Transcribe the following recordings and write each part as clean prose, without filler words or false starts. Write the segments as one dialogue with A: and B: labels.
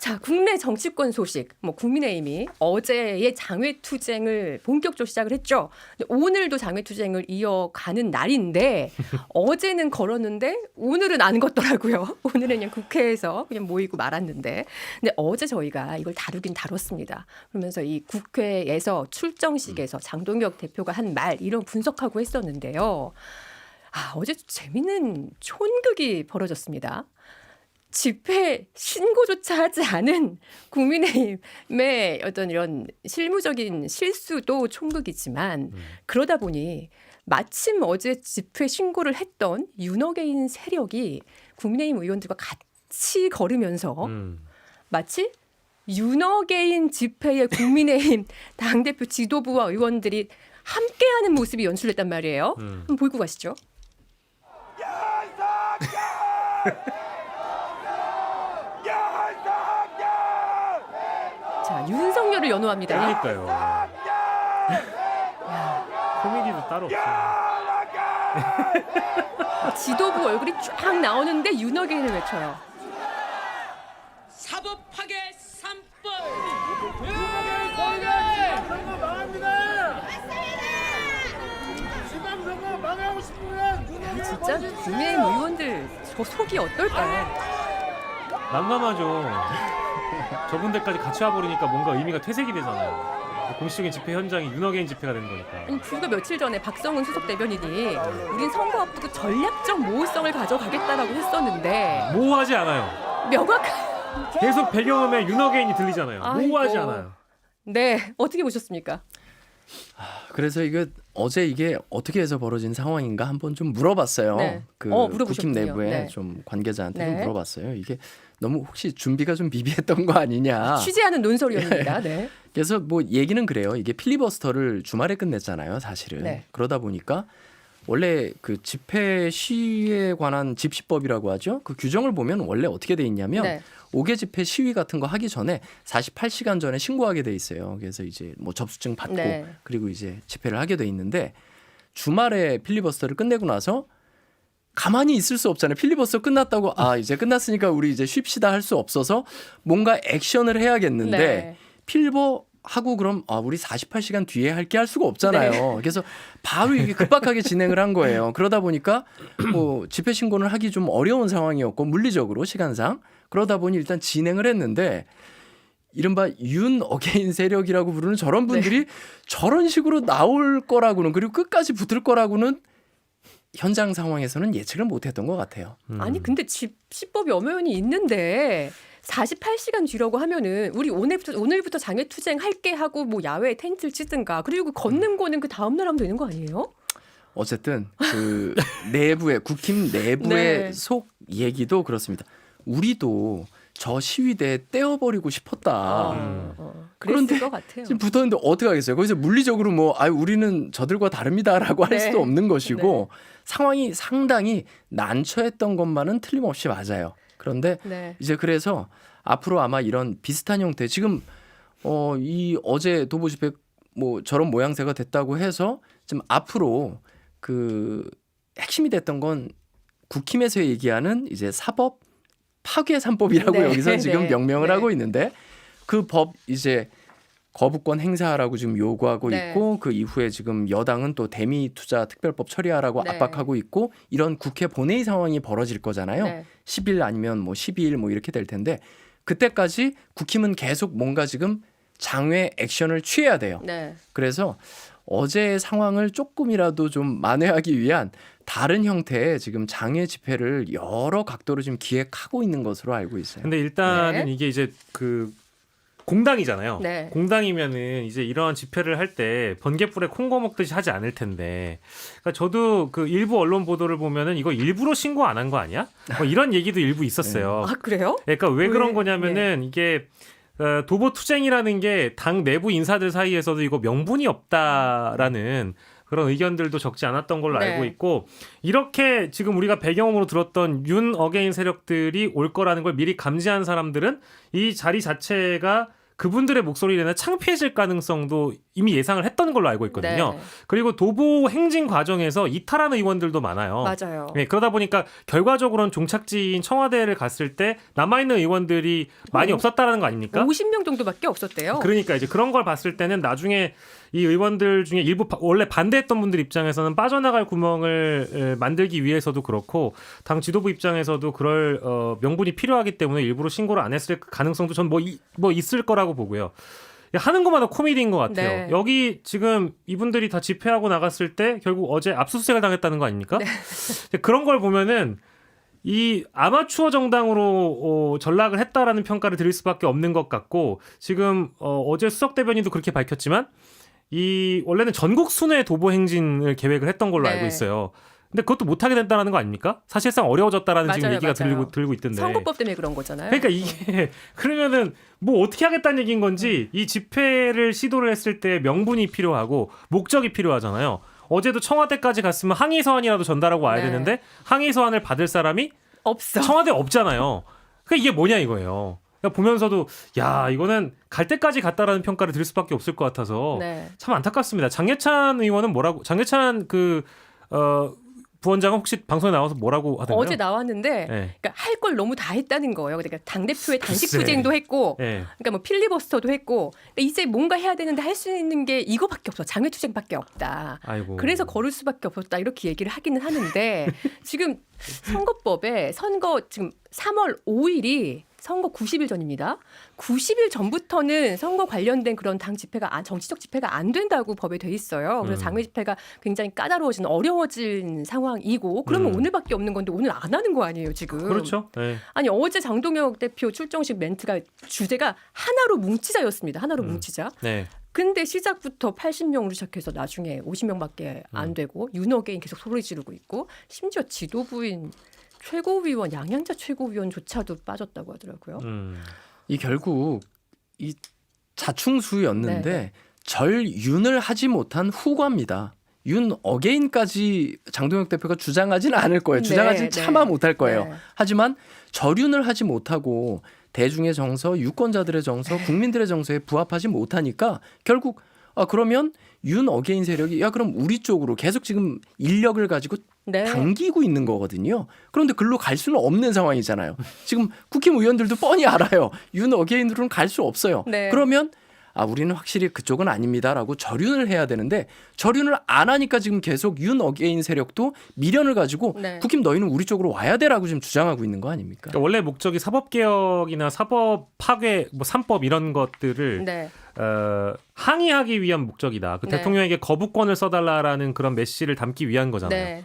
A: 자, 국내 정치권 소식. 뭐 국민의힘이 어제의 장외투쟁을 본격적으로 시작을 했죠. 근데 오늘도 장외투쟁을 이어가는 날인데 어제는 걸었는데 오늘은 안 걷더라고요. 오늘은 그냥 국회에서 그냥 모이고 말았는데. 근데 어제 저희가 이걸 다루긴 다뤘습니다. 그러면서 이 국회에서 출정식에서 장동혁 대표가 한 말 이런 분석하고 했었는데요. 어제 재밌는 촌극이 벌어졌습니다. 집회 신고조차 하지 않은 국민의힘의 어떤 이런 실무적인 실수도 촌극이지만 그러다 보니 마침 어제 집회 신고를 했던 윤어게인 세력이 국민의힘 의원들과 같이 걸으면서 마치 윤어게인 집회에 국민의힘 당대표 지도부와 의원들이 함께하는 모습이 연출됐단 말이에요. 한번 보고 가시죠. 자, 윤석열을 연호합니다.
B: 그러니까요. 코미디도 따로 없어요.
A: 지도부 얼굴이 쫙 나오는데 윤어게인을 외쳐요.
C: 사법 파괴 3법.
D: 선거 망합니다. 지방선거 망하고 싶으면
A: 진짜 국민의힘 의원들 저 속이 어떨까요?
B: 난감하죠. 저분들까지 같이 와버리니까 뭔가 의미가 퇴색이 되잖아요. 공식적인 집회 현장이 윤어게인 집회가 되는 거니까.
A: 아니, 불과 며칠 전에 박성훈 수석 대변인이 우린 선거 앞두고 전략적 모호성을 가져가겠다라고 했었는데
B: 모호하지 않아요.
A: 명확한
B: 계속 배경음에 윤어게인이 들리잖아요.
A: 아이고.
B: 모호하지 않아요.
A: 네, 어떻게 보셨습니까?
E: 그래서 어제 이게 어떻게 해서 벌어진 상황인가 한번 좀 물어봤어요.
A: 네.
E: 그
A: 물어보셨군요.
E: 국힘 내부에
A: 네.
E: 좀 관계자한테
A: 네.
E: 좀 물어봤어요. 이게 너무 혹시 준비가 좀 미비했던 거 아니냐.
A: 취재하는 논설위원입니다. 네.
E: 그래서 뭐 얘기는 그래요. 이게 필리버스터를 주말에 끝냈잖아요, 사실은.
A: 네.
E: 그러다 보니까 원래 그 집회 시위에 관한 집시법이라고 하죠. 그 규정을 보면 원래 어떻게 돼 있냐면
A: 네.
E: 5개 집회 시위 같은 거 하기 전에 48시간 전에 신고하게 돼 있어요. 그래서 이제 뭐 접수증 받고
A: 네.
E: 그리고 이제 집회를 하게 돼 있는데 주말에 필리버스터를 끝내고 나서 가만히 있을 수 없잖아요. 필리버스터 끝났다고 이제 끝났으니까 우리 이제 쉽시다 할 수 없어서 뭔가 액션을 해야겠는데
A: 네.
E: 필버 하고 그럼 우리 48시간 뒤에 할게 할 수가 없잖아요.
A: 네.
E: 그래서 바로 이게 급박하게 진행을 한 거예요. 그러다 보니까 뭐 집회 신고는 하기 좀 어려운 상황이었고 물리적으로 시간상 그러다 보니 일단 진행을 했는데 이른바 윤 어게인 세력이라고 부르는 저런 분들이 저런 식으로 나올 거라고는 그리고 끝까지 붙을 거라고는 현장 상황에서는 예측을 못했던 것 같아요.
A: 아니 근데 집시법이 엄연히 있는데 48시간 뒤라고 하면은 우리 오늘부터 장외투쟁 할게 하고 뭐 야외에 텐트를 치든가 그리고 걷는 거는 그 다음 날 하면 되는 거 아니에요?
E: 어쨌든 그 내부의 국힘 내부의
A: 네.
E: 속 얘기도 그렇습니다. 우리도 저 시위대에 떼어버리고 싶었다.
A: 그랬을
E: 그런데
A: 것 같아요.
E: 지금 붙었는데 어떻게 하겠어요? 거기서 물리적으로 우리는 저들과 다릅니다라고 할
A: 네.
E: 수도 없는 것이고 상황이 상당히 난처했던 것만은 틀림없이 맞아요. 그런데
A: 네.
E: 이제 그래서 앞으로 아마 이런 비슷한 형태 지금 이 어제 도보 집회 뭐 저런 모양새가 됐다고 해서 좀 앞으로 그 핵심이 됐던 건 국힘에서 얘기하는 이제 사법 파괴 3법이라고
A: 네.
E: 여기서 지금
A: 네.
E: 명명을
A: 네.
E: 하고 있는데 그 법 이제 거부권 행사하라고 지금 요구하고
A: 네.
E: 있고 그 이후에 지금 여당은 또 대미 투자 특별법 처리하라고
A: 네.
E: 압박하고 있고 이런 국회 본회의 상황이 벌어질 거잖아요.
A: 네.
E: 10일 아니면 뭐 12일 뭐 이렇게 될 텐데 그때까지 국힘은 계속 뭔가 지금 장외 액션을 취해야 돼요.
A: 네.
E: 그래서 어제의 상황을 조금이라도 좀 만회하기 위한 다른 형태의 지금 장외 집회를 여러 각도로 지금 기획하고 있는 것으로 알고 있어요.
B: 근데 일단은
A: 네.
B: 이게 이제 그 공당이잖아요.
A: 네.
B: 공당이면은 이제 이런 집회를 할 때 번개불에 콩고 먹듯이 하지 않을 텐데. 그러니까 저도 그 일부 언론 보도를 보면은 이거 일부러 신고 안 한 거 아니야? 뭐 이런 얘기도 일부 있었어요.
A: 아 그래요?
B: 그러니까 왜 그런
A: 왜?
B: 거냐면은 이게 도보 투쟁이라는 게 당 내부 인사들 사이에서도 이거 명분이 없다라는 그런 의견들도 적지 않았던 걸로
A: 네.
B: 알고 있고 이렇게 지금 우리가 배경음으로 들었던 윤 어게인 세력들이 올 거라는 걸 미리 감지한 사람들은 이 자리 자체가 그분들의 목소리는 창피해질 가능성도 이미 예상을 했던 걸로 알고 있거든요.
A: 네.
B: 그리고 도보 행진 과정에서 이탈하는 의원들도 많아요.
A: 맞아요.
B: 네, 그러다 보니까 결과적으로는 종착지인 청와대를 갔을 때 남아있는 의원들이 많이 없었다라는 거 아닙니까?
A: 50명 정도밖에 없었대요.
B: 그러니까 이제 그런 걸 봤을 때는 나중에 이 의원들 중에 일부 원래 반대했던 분들 입장에서는 빠져나갈 구멍을 만들기 위해서도 그렇고 당 지도부 입장에서도 그럴 명분이 필요하기 때문에 일부러 신고를 안 했을 가능성도 전 뭐 있을 거라고 보고요. 하는 것마다 코미디인 것 같아요.
A: 네.
B: 여기 지금 이분들이 다 집회하고 나갔을 때 결국 어제 압수수색을 당했다는 거 아닙니까?
A: 네.
B: 그런 걸 보면은 이 아마추어 정당으로 전락을 했다라는 평가를 드릴 수밖에 없는 것 같고 지금 어제 수석 대변인도 그렇게 밝혔지만 이 원래는 전국 순회 도보 행진을 계획을 했던 걸로
A: 네.
B: 알고 있어요. 근데 그것도 못하게 됐다라는 거 아닙니까? 사실상 어려워졌다라는 지금
A: 맞아요,
B: 얘기가
A: 맞아요.
B: 들고 있던데.
A: 선거법 때문에 그런 거잖아요.
B: 그러니까 이게 그러면은 뭐 어떻게 하겠다는 얘기인 건지 이 집회를 시도를 했을 때 명분이 필요하고 목적이 필요하잖아요. 어제도 청와대까지 갔으면 항의 서한이라도 전달하고 와야
A: 네.
B: 되는데 항의 서한을 받을 사람이
A: 없어.
B: 청와대에 없잖아요. 그러니까 이게 뭐냐 이거예요. 그러니까 보면서도 야 이거는 갈 때까지 갔다라는 평가를 드릴 수밖에 없을 것 같아서
A: 네.
B: 참 안타깝습니다. 장예찬 의원은 뭐라고 장예찬 부원장은 혹시 방송에 나와서 뭐라고 하던가요?
A: 어제 나왔는데
B: 네.
A: 그러니까 할 걸 너무 다 했다는 거예요. 그러니까 당 대표의 단식
B: 글쎄.
A: 투쟁도 했고,
B: 네.
A: 그러니까 뭐 필리버스터도 했고, 그러니까 이제 뭔가 해야 되는데 할 수 있는 게 이거밖에 없어. 장외 투쟁밖에 없다.
B: 아이고.
A: 그래서 걸을 수밖에 없었다 이렇게 얘기를 하기는 하는데 지금 선거법에 선거 지금 3월 5일이 선거 90일 전입니다. 90일 전부터는 선거 관련된 그런 당 집회가 정치적 집회가 안 된다고 법에 돼 있어요. 그래서 장외 집회가 굉장히 까다로워진 어려워진 상황이고 그러면 오늘밖에 없는 건데 오늘 안 하는 거 아니에요 지금.
B: 그렇죠. 네.
A: 아니 어제 장동혁 대표 출정식 멘트가 주제가 하나로 뭉치자였습니다. 하나로 뭉치자.
B: 네.
A: 근데 시작부터 80명으로 시작해서 나중에 50명밖에 안 되고 윤어게인 계속 소리 지르고 있고 심지어 지도부인 최고위원 양양자 최고위원조차도 빠졌다고 하더라고요.
E: 이 결국 이 자충수였는데
A: 네.
E: 절윤을 하지 못한 후과입니다. 윤 어게인까지 장동혁 대표가 주장하지는 않을 거예요. 주장하지는
A: 네,
E: 차마
A: 네.
E: 못할 거예요.
A: 네.
E: 하지만 절윤을 하지 못하고 대중의 정서, 유권자들의 정서, 국민들의 정서에 부합하지 못하니까 결국 그러면 윤 어게인 세력이 그럼 우리 쪽으로 계속 지금 인력을 가지고
A: 네.
E: 당기고 있는 거거든요. 그런데 글로 갈 수는 없는 상황이잖아요. 지금 국힘의원들도 뻔히 알아요. 윤 어게인으로는 갈 수 없어요.
A: 네.
E: 그러면 우리는 확실히 그쪽은 아닙니다라고 절윤을 해야 되는데 절윤을 안 하니까 지금 계속 윤 어게인 세력도 미련을 가지고
A: 네.
E: 국힘 너희는 우리 쪽으로 와야 돼라고 지금 주장하고 있는 거 아닙니까?
B: 그러니까 원래 목적이 사법개혁이나 사법 파괴, 뭐 3법 이런 것들을
A: 네.
B: 항의하기 위한 목적이다. 그
A: 네.
B: 대통령에게 거부권을 써달라라는 그런 메시지를 담기 위한 거잖아요.
A: 네.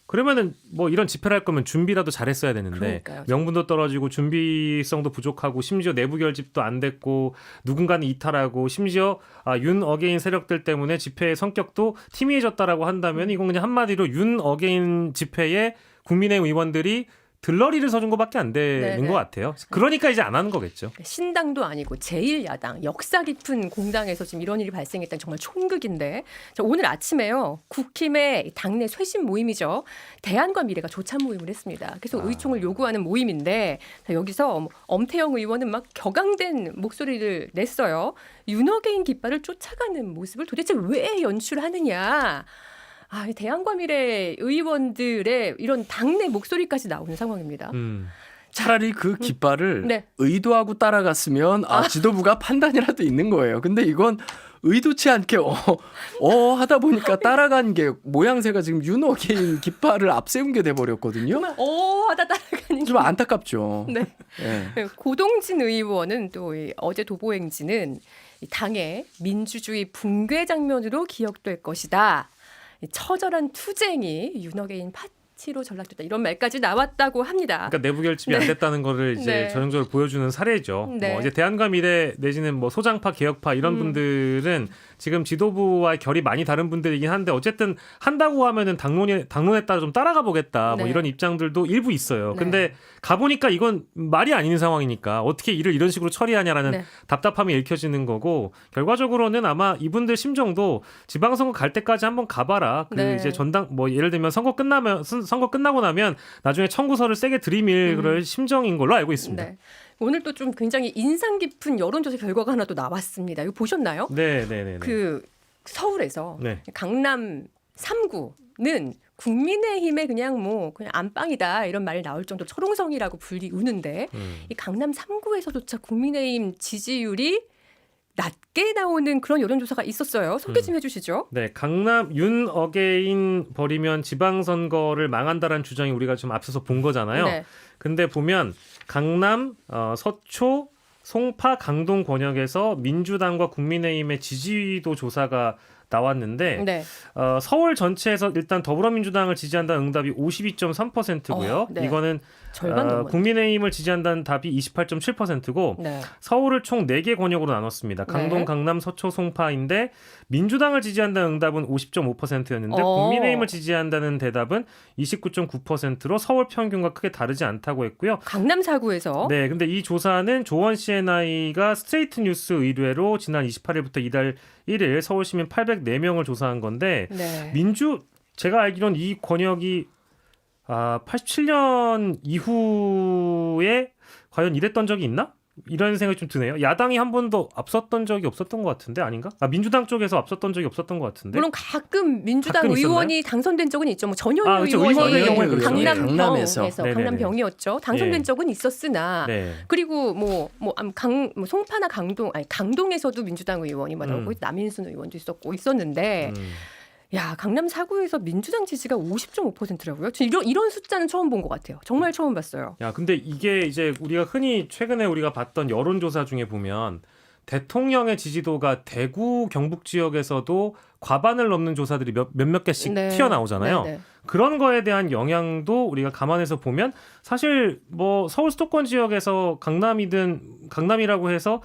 B: 그러면은 뭐 이런 집회를 할 거면 준비라도 잘했어야 되는데
A: 그러니까요.
B: 명분도 떨어지고 준비성도 부족하고 심지어 내부 결집도 안 됐고 누군가는 이탈하고 심지어 윤 어게인 세력들 때문에 집회의 성격도 희미해졌다라고 한다면 이건 그냥 한마디로 윤 어게인 집회에 국민의힘 의원들이 들러리를 서준 것밖에 안 되는
A: 네네.
B: 것 같아요. 그러니까 이제 안 하는 거겠죠.
A: 신당도 아니고 제1야당 역사 깊은 공당에서 지금 이런 일이 발생했다는 정말 촌극인데 자, 오늘 아침에요. 국힘의 당내 쇄신 모임이죠. 대안과 미래가 조찬 모임을 했습니다. 그래서 의총을 요구하는 모임인데 자, 여기서 엄태영 의원은 막 격앙된 목소리를 냈어요. 윤어게인 깃발을 쫓아가는 모습을 도대체 왜 연출하느냐. 대안과 미래 의원들의 이런 당내 목소리까지 나오는 상황입니다.
E: 차라리 그 깃발을
A: 네.
E: 의도하고 따라갔으면 지도부가 판단이라도 있는 거예요. 근데 이건 의도치 않게 하다 보니까 따라간 게 모양새가 지금 윤 어게인 깃발을 앞세운 게 돼버렸거든요.
A: 정말 하다 따라가는
E: 좀 안타깝죠.
A: 네.
E: 예.
A: 고동진 의원은 또 어제 도보행진은 당의 민주주의 붕괴 장면으로 기억될 것이다. 처절한 투쟁이 윤어게인 파티로 전락됐다. 이런 말까지 나왔다고 합니다.
B: 그러니까 내부 결집이 안 됐다는 거를 이제
A: 네.
B: 전형적으로 보여주는 사례죠.
A: 네.
B: 뭐 이제 대안과 미래 내지는 뭐 소장파, 개혁파 이런 분들은 지금 지도부와의 결이 많이 다른 분들이긴 한데 어쨌든 한다고 하면은 당론에 따라 좀 따라가 보겠다. 뭐
A: 네.
B: 이런 입장들도 일부 있어요.
A: 네.
B: 근데 가보니까 이건 말이 아닌 상황이니까 어떻게 일을 이런 식으로 처리하냐라는
A: 네.
B: 답답함이 읽혀지는 거고 결과적으로는 아마 이분들 심정도 지방선거 갈 때까지 한번 가봐라. 그
A: 네.
B: 이제 전당 뭐 예를 들면 선거 선거 끝나고 나면 나중에 청구서를 세게 들이밀 그럴 심정인 걸로 알고 있습니다.
A: 네. 오늘 또 좀 굉장히 인상 깊은 여론조사 결과가 하나 또 나왔습니다. 이거 보셨나요?
B: 네, 네, 네.
A: 그 서울에서
B: 네.
A: 강남 3구는 국민의힘의 그냥 안방이다 이런 말이 나올 정도 초롱성이라고 불리우는데 이 강남 3구에서조차 국민의힘 지지율이 낮게 나오는 그런 여론조사가 있었어요. 소개 좀 해주시죠.
B: 네, 강남 윤 어게인 버리면 지방선거를 망한다라는 주장이 우리가 좀 앞서서 본 거잖아요.
A: 네.
B: 근데 보면 강남, 서초, 송파, 강동 권역에서 민주당과 국민의힘의 지지도 조사가 나왔는데
A: 네.
B: 서울 전체에서 일단 더불어민주당을 지지한다는 응답이 52.3%고요.
A: 네.
B: 이거는
A: 절반 넘었네.
B: 국민의힘을 지지한다는 답이 28.7%고
A: 네.
B: 서울을 총 4개 권역으로 나눴습니다. 강동,
A: 네.
B: 강남, 서초, 송파인데 민주당을 지지한다는 응답은 50.5%였는데 국민의힘을 지지한다는 대답은 29.9%로 서울 평균과 크게 다르지 않다고 했고요.
A: 강남 4구에서
B: 네, 근데 이 조사는 조원 CNI가 스트레이트 뉴스 의뢰로 지난 28일부터 이달 1일 서울 시민 804명을 조사한 건데
A: 네.
B: 제가 알기로는 이 권역이 87년 이후에 과연 이랬던 적이 있나? 이런 생각이 좀 드네요. 야당이 한 번도 앞섰던 적이 없었던 것 같은데 아닌가? 민주당 쪽에서 앞섰던 적이 없었던 것 같은데.
A: 물론 가끔 민주당
B: 가끔
A: 의원이 당선된 적은 있죠. 뭐 전현희
B: 그렇죠.
A: 의원이
B: 의원의 경우에 그렇죠.
A: 강남에서
B: 네네네.
A: 강남병이었죠. 당선된
B: 네.
A: 적은 있었으나
B: 네.
A: 그리고 송파나 강동에서도 민주당 의원이 나오고 남인순 의원도 있었는데 야, 강남 4구에서 민주당 지지가 50.5%라고요? 이런 숫자는 처음 본 것 같아요. 정말 처음 봤어요.
B: 야, 근데 이게 이제 우리가 흔히 최근에 우리가 봤던 여론조사 중에 보면 대통령의 지지도가 대구 경북 지역에서도 과반을 넘는 조사들이 몇몇 개씩
A: 네.
B: 튀어나오잖아요.
A: 네, 네.
B: 그런 거에 대한 영향도 우리가 감안해서 보면 사실 뭐 서울 수도권 지역에서 강남이라고 해서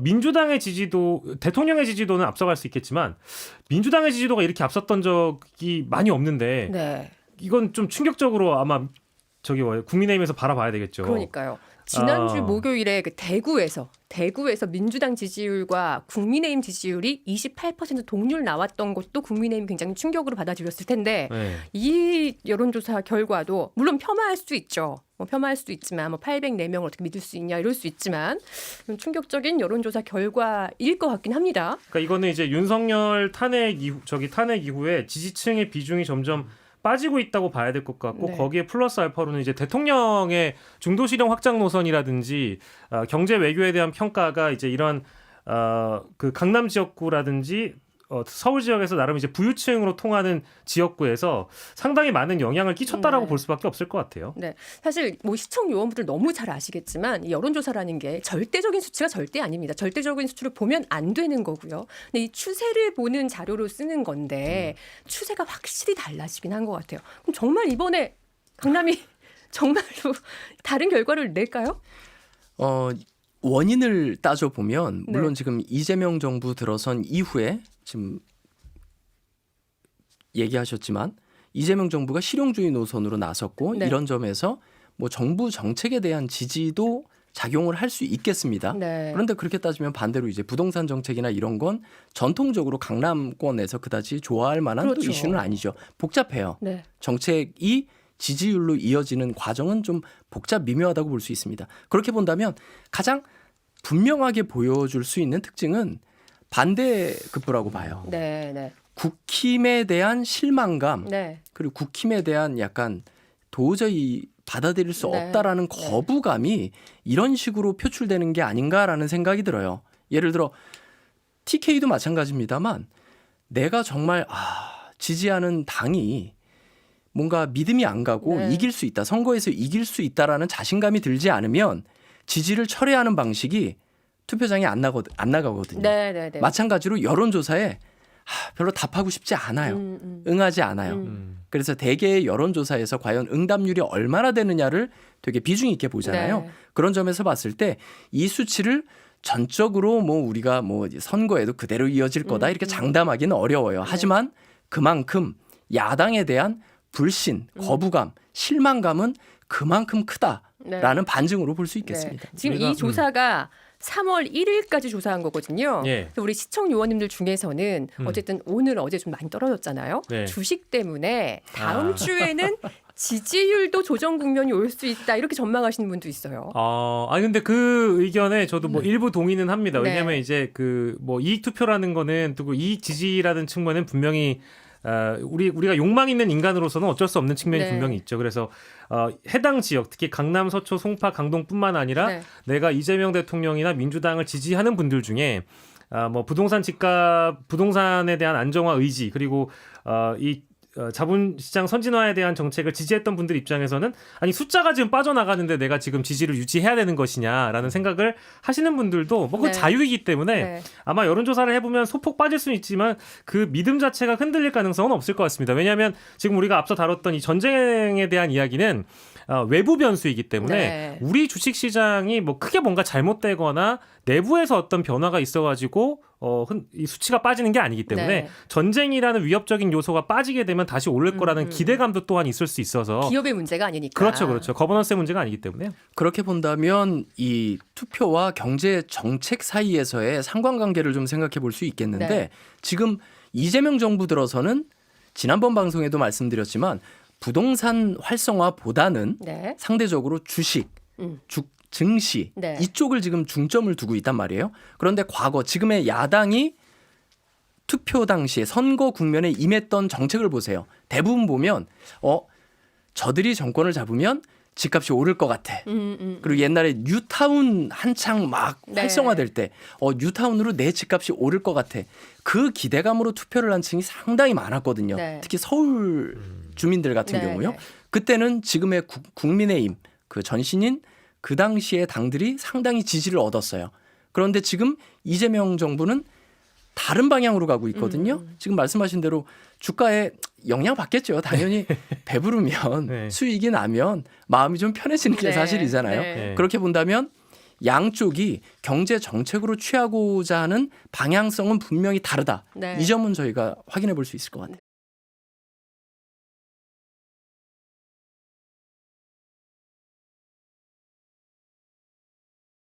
B: 민주당의 지지도, 대통령의 지지도는 앞서갈 수 있겠지만 민주당의 지지도가 이렇게 앞섰던 적이 많이 없는데
A: 네.
B: 이건 좀 충격적으로 아마 국민의힘에서 바라봐야 되겠죠.
A: 그러니까요. 지난주
B: 아.
A: 목요일에 그 대구에서 민주당 지지율과 국민의힘 지지율이 28% 동률 나왔던 것도 국민의힘 굉장히 충격으로 받아들였을 텐데
B: 네.
A: 이 여론조사 결과도 물론 폄하할 수 있죠. 폄하할 수도 있지만 804명을 어떻게 믿을 수 있냐 이럴 수 있지만 충격적인 여론조사 결과일 것 같긴 합니다.
B: 그러니까 이거는 이제 윤석열 탄핵 이후에 지지층의 비중이 점점 빠지고 있다고 봐야 될 것 같고
A: 네.
B: 거기에 플러스 알파로는 이제 대통령의 중도실형 확장 노선이라든지 경제 외교에 대한 평가가 이제 이런 그 강남 지역구라든지 서울 지역에서 나름 이제 부유층으로 통하는 지역구에서 상당히 많은 영향을 끼쳤다라고
A: 네.
B: 볼 수밖에 없을 것 같아요.
A: 네, 사실 시청 요원분들 너무 잘 아시겠지만 이 여론조사라는 게 절대적인 수치가 절대 아닙니다. 절대적인 수치를 보면 안 되는 거고요. 근데 이 추세를 보는 자료로 쓰는 건데 추세가 확실히 달라지긴 한 것 같아요. 그럼 정말 이번에 강남이 정말로 다른 결과를 낼까요?
E: 원인을 따져보면
A: 네.
E: 물론 지금 이재명 정부 들어선 이후에 지금 얘기하셨지만 이재명 정부가 실용주의 노선으로 나섰고
A: 네.
E: 이런 점에서 뭐 정부 정책에 대한 지지도 작용을 할 수 있겠습니다.
A: 네.
E: 그런데 그렇게 따지면 반대로 이제 부동산 정책이나 이런 건 전통적으로 강남권에서 그다지 좋아할 만한 또
A: 그렇죠.
E: 이슈는 아니죠. 복잡해요.
A: 네.
E: 정책이 지지율로 이어지는 과정은 좀 복잡 미묘하다고 볼 수 있습니다. 그렇게 본다면 가장 분명하게 보여줄 수 있는 특징은 반대급부라고 봐요.
A: 네, 네,
E: 국힘에 대한 실망감
A: 네.
E: 그리고 국힘에 대한 약간 도저히 받아들일 수
A: 네.
E: 없다라는 거부감이 이런 식으로 표출되는 게 아닌가라는 생각이 들어요. 예를 들어 TK도 마찬가지입니다만 내가 정말 지지하는 당이 뭔가 믿음이 안 가고
A: 네.
E: 이길 수 있다. 선거에서 이길 수 있다라는 자신감이 들지 않으면 지지를 철회하는 방식이 투표장에 안 나가거든요.
A: 네, 네, 네.
E: 마찬가지로 여론조사에 별로 답하고 싶지 않아요. 응하지 않아요. 그래서 대개의 여론조사에서 과연 응답률이 얼마나 되느냐를 되게 비중 있게 보잖아요.
A: 네.
E: 그런 점에서 봤을 때 이 수치를 전적으로 우리가 선거에도 그대로 이어질 거다 이렇게 장담하기는 어려워요. 하지만 그만큼 야당에 대한 불신, 거부감, 실망감은 그만큼 크다라는 반증으로 볼 수 있겠습니다.
A: 네. 지금
B: 우리가,
A: 이 조사가 3월 1일까지 조사한 거거든요.
B: 예.
A: 그래서 우리 시청 요원님들 중에서는 어쨌든 오늘 어제 좀 많이 떨어졌잖아요.
B: 네.
A: 주식 때문에 다음
B: 아.
A: 주에는 지지율도 조정 국면이 올 수 있다 이렇게 전망하시는 분도 있어요.
B: 아니 근데 그 의견에 저도 뭐 일부 동의는 합니다.
A: 네.
B: 왜냐하면 이제 그 뭐 이익 투표라는 거는 또 이익 지지라는 측면은 분명히 우리가 욕망 있는 인간으로서는 어쩔 수 없는 측면이
A: 네.
B: 분명히 있죠. 그래서 해당 지역, 특히 강남, 서초, 송파, 강동뿐만 아니라
A: 네.
B: 내가 이재명 대통령이나 민주당을 지지하는 분들 중에 뭐 부동산 집값, 부동산에 대한 안정화 의지 그리고 이 자본시장 선진화에 대한 정책을 지지했던 분들 입장에서는 아니 숫자가 지금 빠져나가는데 내가 지금 지지를 유지해야 되는 것이냐라는 생각을 하시는 분들도 뭐 그
A: 네.
B: 자유이기 때문에
A: 네.
B: 아마 여론조사를 해보면 소폭 빠질 수는 있지만 그 믿음 자체가 흔들릴 가능성은 없을 것 같습니다. 왜냐하면 지금 우리가 앞서 다뤘던 이 전쟁에 대한 이야기는 외부 변수이기 때문에
A: 네.
B: 우리 주식시장이 뭐 크게 뭔가 잘못되거나 내부에서 어떤 변화가 있어가지고 이 수치가 빠지는 게 아니기 때문에
A: 네.
B: 전쟁이라는 위협적인 요소가 빠지게 되면 다시 오를 거라는 기대감도 또한 있을 수 있어서
A: 기업의 문제가 아니니까.
B: 그렇죠. 거버넌스의 문제가 아니기 때문에
E: 그렇게 본다면 이 투표와 경제 정책 사이에서의 상관관계를 좀 생각해 볼 수 있겠는데
A: 네.
E: 지금 이재명 정부 들어서는 지난번 방송에도 말씀드렸지만 부동산 활성화보다는
A: 네.
E: 상대적으로 주식,
A: 음.
E: 증시
A: 네.
E: 이쪽을 지금 중점을 두고 있단 말이에요. 그런데 과거 지금의 야당이 투표 당시에 선거 국면에 임했던 정책을 보세요. 대부분 보면 저들이 정권을 잡으면 집값이 오를 것 같아. 그리고 옛날에 뉴타운 한창 막
A: 네.
E: 활성화될 때 뉴타운으로 내 집값이 오를 것 같아. 그 기대감으로 투표를 한 층이 상당히 많았거든요.
A: 네.
E: 특히 서울 주민들 같은
A: 네,
E: 경우요.
A: 네.
E: 그때는 지금의 국민의힘 그 전신인 그 당시의 당들이 상당히 지지를 얻었어요. 그런데 지금 이재명 정부는 다른 방향으로 가고 있거든요. 지금 말씀하신 대로 주가에 영향 받겠죠. 당연히 배부르면
B: 네.
E: 수익이 나면 마음이 좀 편해지는 게
A: 네,
E: 사실이잖아요.
A: 네.
E: 그렇게 본다면 양쪽이 경제 정책으로 취하고자 하는 방향성은 분명히 다르다.
A: 네.
E: 이 점은 저희가 확인해 볼 수 있을 것 같아요.